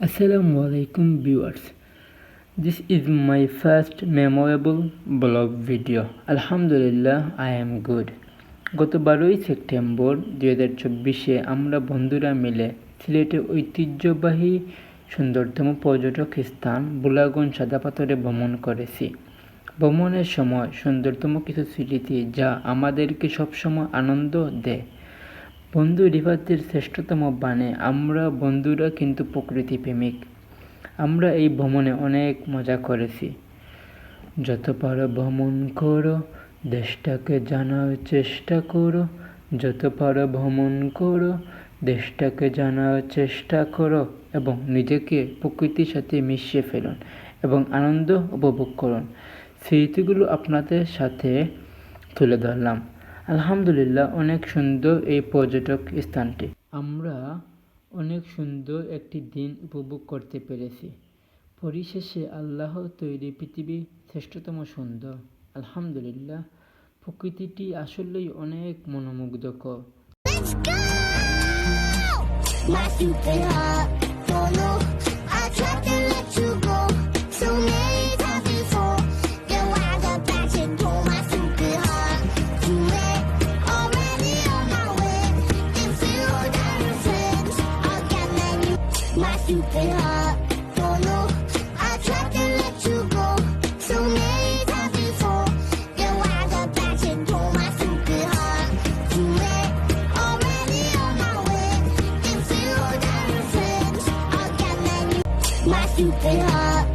Assalamualaikum viewers. This is my first memorable blog video. Alhamdulillah, I am good. গত 12 September 2024 আমরা বন্ধুরা মিলে সিলেটের ঐতিহ্যবাহী সুন্দরতম পর্যটক স্থান বুলাগঞ্জ সাদা পাথরে ভ্রমণ করেছি। ভ্রমণের সময় সুন্দরতম কিছু স্মৃতি যা আমাদেরকে সবসময় আনন্দ দেয়। বন্ধু রিফাতের শ্রেষ্ঠতম বাণী, আমরা বন্ধুরা কিন্তু প্রকৃতি প্রেমিক। আমরা এই ভ্রমণে অনেক মজা করেছি। যত পারো ভ্রমণ করো, দেশটাকে জানার চেষ্টা করো। যত পারো ভ্রমণ করো, দেশটাকে জানার চেষ্টা করো এবং নিজেকে প্রকৃতির সাথে মিশিয়ে ফেলুন এবং আনন্দ উপভোগ করুন। স্মৃতিগুলো আপনাদের সাথে তুলে ধরলাম। আলহামদুলিল্লাহ, অনেক সুন্দর এই পর্যটক স্থানটি। আমরা অনেক সুন্দর একটি দিন উপভোগ করতে পেরেছি। পরিশেষে আল্লাহ তৈরি পৃথিবী শ্রেষ্ঠতম সুন্দর। আলহামদুলিল্লাহ, প্রকৃতিটি আসলেই অনেক মনোমুগ্ধকর। Stupid heart, don't know. I tried to let you go so many times before. Then why the patch and pull my stupid heart? Too late, already on my way. If you were down with friends, I'll get my stupid heart.